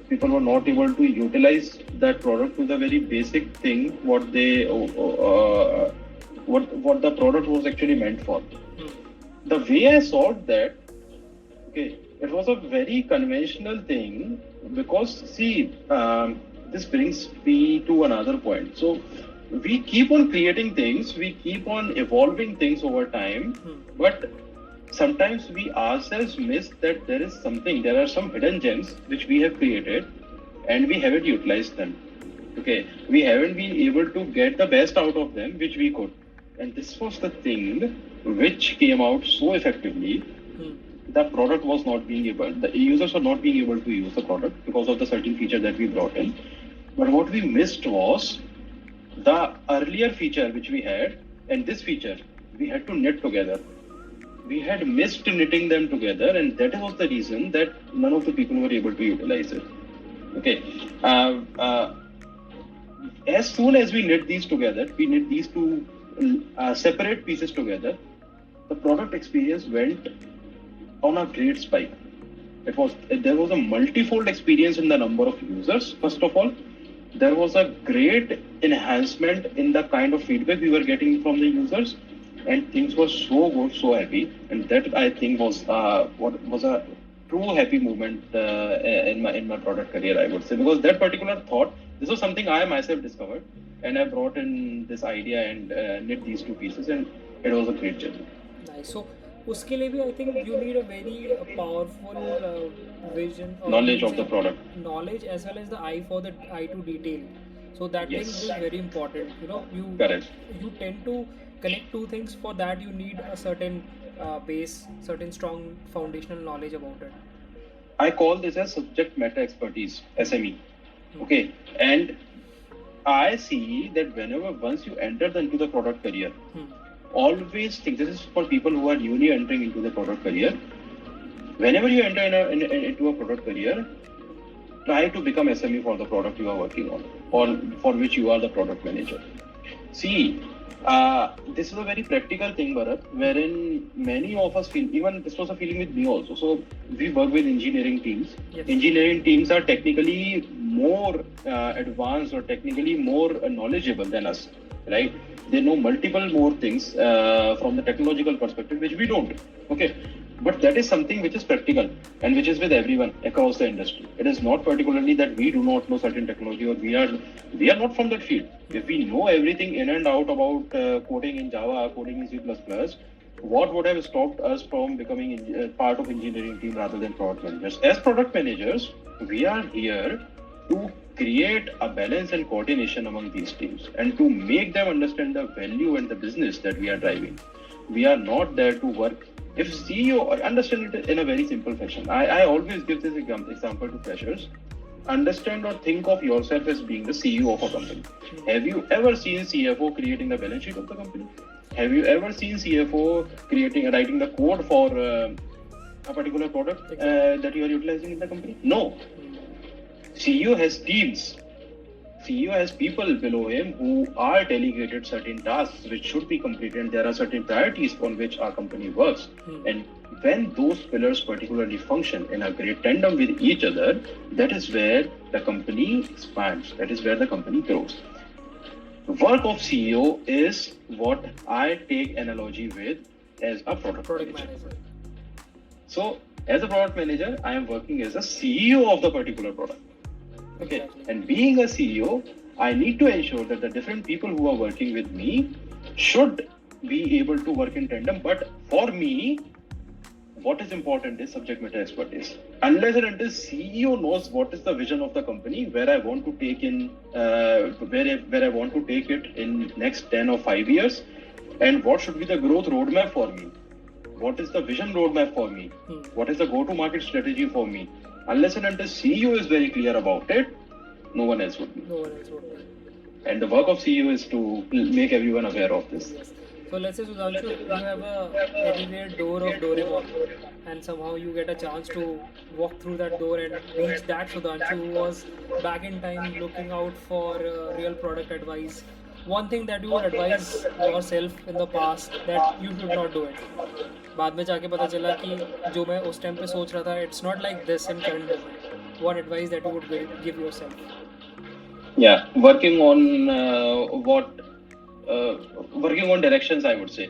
People were not able to utilize that product to the very basic thing what they what the product was actually meant for. The way I solved that, okay, it was a very conventional thing because see, this brings me to another point. So we keep on creating things, we keep on evolving things over time, but sometimes we ourselves miss that there are some hidden gems which we have created and we haven't utilized them. Okay, we haven't been able to get the best out of them which we could. And this was the thing which came out so effectively. The product was not being able, the users were not being able to use the product because of the certain feature that we brought in. But what we missed was the earlier feature which we had and this feature, we had to knit together. We had missed knitting them together, and that was the reason that none of the people were able to utilize it. Okay. As soon as we knit these together, we knit these two separate pieces together, the product experience went on a great spike. There was a multifold experience in the number of users. First of all, there was a great enhancement in the kind of feedback we were getting from the users, and things were so good, so happy, and that I think was what was a true happy moment in my product career, I would say, because that particular thought, this was something I myself discovered, and I brought in this idea and knit these two pieces, and it was a great journey. Nice. So उसके लिए भी I think you need a very powerful vision or Knowledge of the product. knowledge as well as the eye to detail. So that thing Yes. is very important. Correct. You tend to connect two things. For that you need a certain base, certain strong foundational knowledge about it. I call this as subject matter expertise, SME. Okay, and I see that once you enter into the product career, always think, this is for people who are newly entering into the product career. Whenever you enter into a product career, try to become SME for the product you are working on, or for which you are the product manager. See, this is a very practical thing, Bharat, wherein many of us feel, even this was a feeling with me also. So we work with engineering teams. Yes. Engineering teams are technically more advanced or technically more knowledgeable than us, right? They know multiple more things from the technological perspective, which we don't. Okay, but that is something which is practical and which is with everyone across the industry. It is not particularly that we do not know certain technology or we are not from that field. If we know everything in and out about coding in Java, coding in C++, what would have stopped us from becoming part of engineering team rather than product managers? As product managers, we are here to create a balance and coordination among these teams and to make them understand the value and the business that we are driving. We are not there to work. If CEO, understand it in a very simple fashion. I always give this example to freshers. Understand or think of yourself as being the CEO of a company. Have you ever seen CFO creating the balance sheet of the company? Have you ever seen CFO writing the code for a particular product that you are utilizing in the company? No. CEO has teams. CEO has people below him who are delegated certain tasks which should be completed, and there are certain priorities on which our company works. And when those pillars particularly function in a great tandem with each other, that is where the company expands. That is where the company grows. The work of CEO is what I take analogy with as a product manager. So, as a product manager, I am working as a CEO of the particular product. Okay, Exactly. and being a CEO, I need to ensure that the different people who are working with me should be able to work in tandem. But for me, what is important is subject matter expertise. Unless and until CEO knows what is the vision of the company, where I want to take where I want to take it in next 10 or 5 years, and what should be the growth roadmap for me. What is the vision roadmap for me? What is the go-to-market strategy for me? Unless and until CEO is very clear about it, no one else would be. No one else would know. And the work of CEO is to make everyone aware of this. Yes. So let's say Sudhanshu, you have a anywhere door of Doraemon, and somehow you get a chance to walk through that door and reach that Sudhanshu who was back in time looking out for real product advice. One thing that you would advise yourself in the past that you should not do it. बाद में जाके पता चला कि जो मैं उस time पे सोच रहा था, it's not like this in current moment. One advice that you would give yourself. Yeah, working on working on directions, I would say.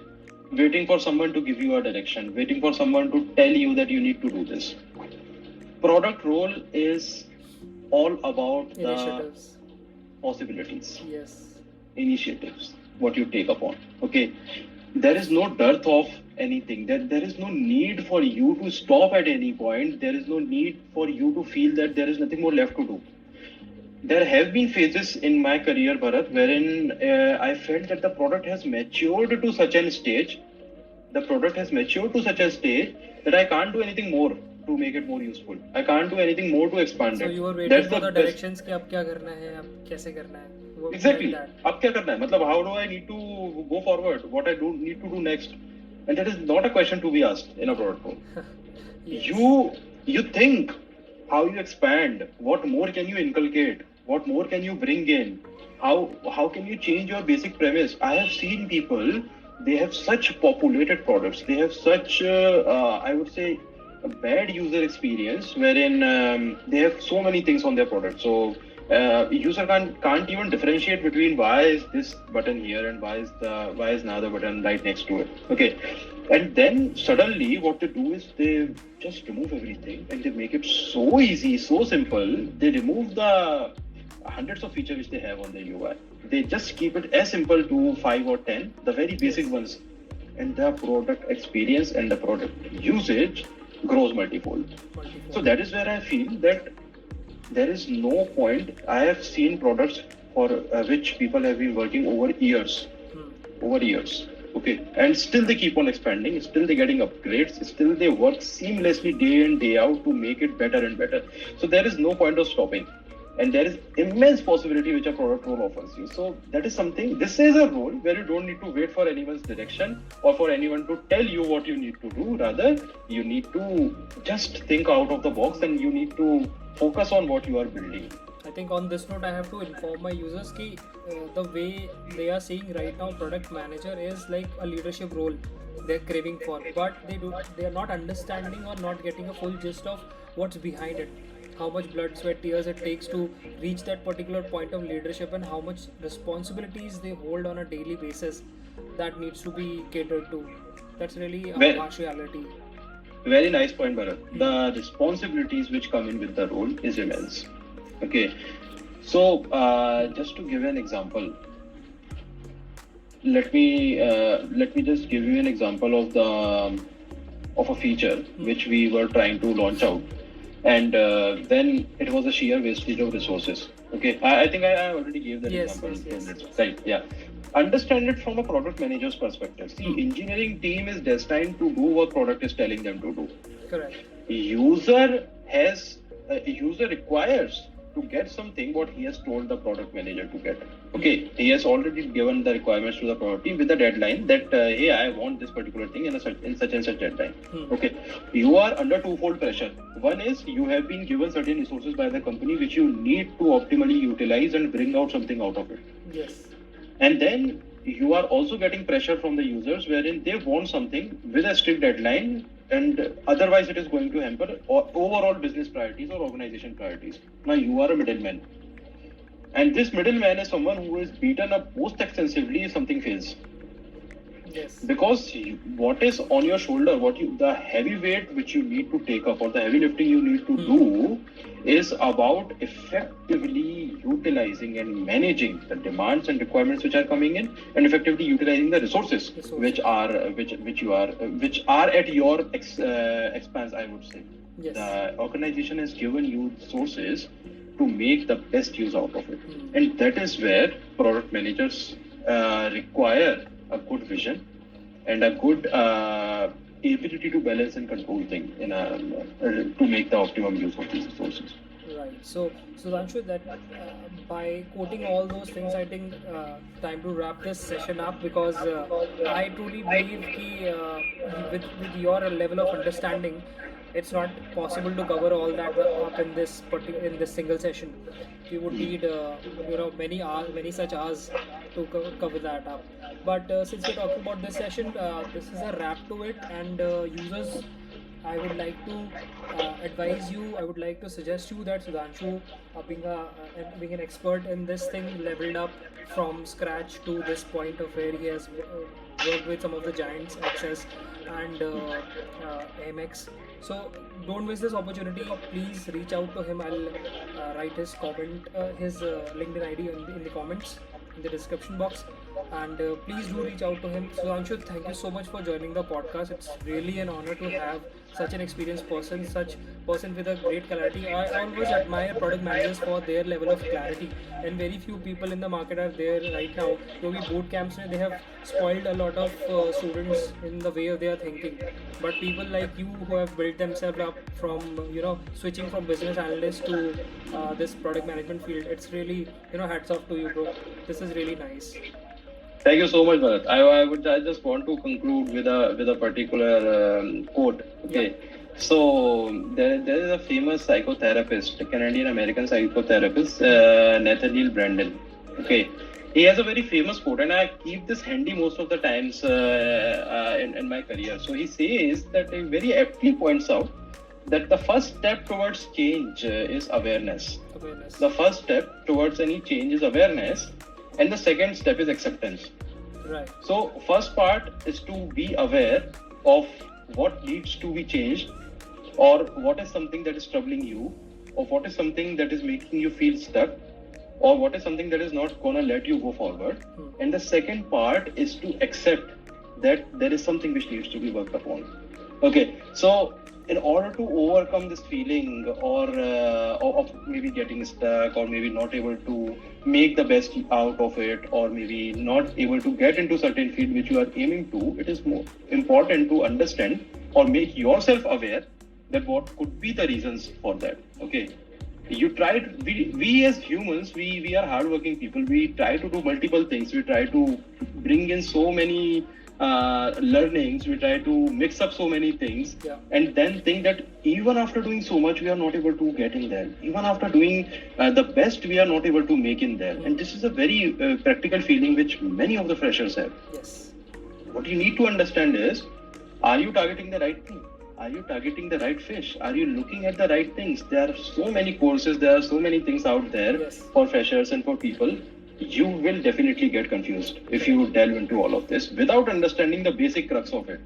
Waiting for someone to give you a direction, waiting for someone to tell you that you need to do this. Product role is all about Initiatives. the possibilities, Yes. initiatives, what you take upon. Okay, there is no dearth of anything. There is no need for you to stop at any point. There is no need for you to feel that there is nothing more left to do. There have been phases in my career, Bharat, wherein I felt that the product has matured to such an stage. The product has matured to such a stage that I can't do anything more to make it more useful. I can't do anything more to expand So it. you were waiting That's for the best. directions कि अब क्या करना है, अब कैसे करना है. वो Exactly. like that. अब क्या करना है? मतलब how do I need to go forward? What I do need to do next? And that is not a question to be asked in a product role. Yes. You think how you expand, what more can you inculcate, what more can you bring in, how can you change your basic premise. I have seen people, they have such populated products, they have such I would say a bad user experience wherein they have so many things on their product. So user can't even differentiate between why is this button here and why is another button right next to it. Okay, and then suddenly what they do is they just remove everything and they make it so easy, so simple. They remove the hundreds of features which they have on their UI. They just keep it as simple to 5 or 10, the very basic Yes. ones, and the product experience and the product usage grows multifold. Multiple. So that is where I feel that there is no point. I have seen products for which people have been working over years, okay, and still they keep on expanding, still they're getting upgrades, still they work seamlessly day in day out to make it better and better. So there is no point of stopping, and there is immense possibility which a product role offers you. So that is something, this is a role where you don't need to wait for anyone's direction or for anyone to tell you what you need to do. Rather, you need to just think out of the box and you need to focus on what you are building. I think on this note, I have to inform my users कि the way they are seeing right now, product manager is like a leadership role they're craving for, but they are not understanding or not getting a full gist of what's behind it, how much blood, sweat, tears it takes to reach that particular point of leadership, and how much responsibilities they hold on a daily basis that needs to be catered to. That's really a Well- harsh reality. Very nice point, Bharat. The responsibilities which come in with the role is immense. Okay, so just to give an example, let me just give you an example of a feature which we were trying to launch out, and then it was a sheer wastage of resources. Okay, I think I already gave that Yes, example. yes. Right, yeah. Understand it from a product manager's perspective. See, engineering team is destined to do what product is telling them to do. Correct. User requires to get something what he has told the product manager to get. Okay, he has already given the requirements to the product team with a deadline that hey, I want this particular thing in such and such deadline. Okay, you are under twofold pressure. One is you have been given certain resources by the company which you need to optimally utilize and bring out something out of it. Yes. And then you are also getting pressure from the users wherein they want something with a strict deadline, and otherwise it is going to hamper overall business priorities or organization priorities. Now you are a middleman, and this middleman is someone who is beaten up most extensively if something fails. Yes. Because what is on your shoulder, the heavy weight which you need to take up or the heavy lifting you need to do is about effectively utilizing and managing the demands and requirements which are coming in, and effectively utilizing the resources which are at your expense, I would say. Yes. The organization has given you resources to make the best use out of it, and that is where product managers require a good vision and a good ability to balance and control things to make the optimum use of these resources. Right. Right. So, Sudhanshu, that by quoting all those things, I think time to wrap this session up because I truly believe कि with your level of understanding, it's not possible to cover all that up in this in this single session. We would need many hours, many such hours to cover that up. But since we're talking about this session, this is a wrap to it, and users. I would like to advise you. I would like to suggest you that Sudhanshu, being an expert in this thing, leveled up from scratch to this point of where he has worked with some of the giants, XS and AMX. So don't miss this opportunity. Please reach out to him. I'll write his his LinkedIn ID in the comments in the description box, and please do reach out to him. Sudhanshu, thank you so much for joining the podcast. It's really an honor to have such an experienced person, such person with a great clarity. I always admire product managers for their level of clarity, and very few people in the market are there right now. Maybe boot camps, they have spoiled a lot of students in the way they are thinking. But people like you who have built themselves up from switching from business analyst to this product management field, it's really hats off to you, bro. This is really nice. Thank you so much, Bharat. I just want to conclude with a particular quote. Okay. Yeah. So there is a famous psychotherapist, a Canadian American psychotherapist, Nathaniel Branden. Okay. He has a very famous quote, and I keep this handy most of the times in my career. So he says that he very aptly points out that the first step towards change is awareness. The first step towards any change is awareness, and the second step is acceptance. Right. So first part is to be aware of what needs to be changed, or what is something that is troubling you, or what is something that is making you feel stuck, or what is something that is not gonna let you go forward. And the second part is to accept that there is something which needs to be worked upon. Okay, so in order to overcome this feeling of maybe getting stuck, or maybe not able to make the best out of it, or maybe not able to get into certain field which you are aiming to, it is more important to understand or make yourself aware that what could be the reasons for that. Okay, we as humans, we are hardworking people. We try to do multiple things. We try to bring in so many learnings. We try to mix up so many things, and then think that even after doing so much, we are not able to get in there. Even after doing the best, we are not able to make in there. And this is a very practical feeling which many of the freshers have. Yes. What you need to understand is, are you targeting the right thing? Are you targeting the right fish? Are you looking at the right things? There are so many courses, there are so many things out there for freshers and for people. You will definitely get confused if you delve into all of this without understanding the basic crux of it.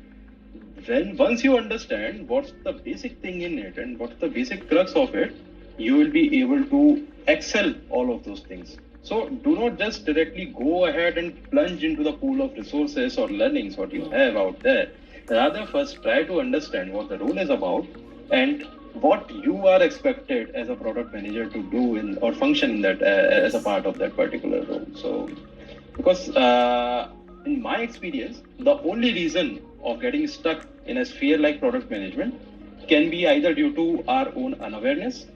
Once you understand what's the basic thing in it and what's the basic crux of it, you will be able to excel all of those things. So do not just directly go ahead and plunge into the pool of resources or learnings what you have out there. Rather, first try to understand what the role is about and what you are expected as a product manager to do or function in that as a part of that particular role. So, because in my experience, the only reason of getting stuck in a sphere like product management can be either due to our own unawareness,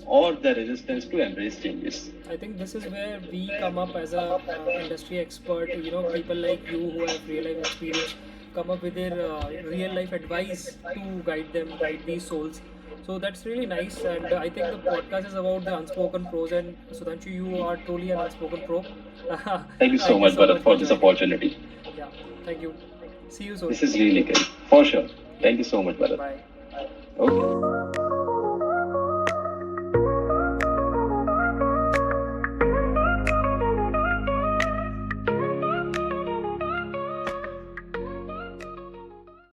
or the resistance to embrace changes. I think this is where we come up as a industry expert. People like you who have real life experience come up with their real life advice to guide these souls. So that's really nice, and I think the podcast is about the unspoken pros, and Sudhanshu, you are truly an unspoken pro. Thank you so much, Bharat, for this opportunity. Yeah, thank you. See you soon. This is really great, for sure. Thank you so much, Bharat. Bye.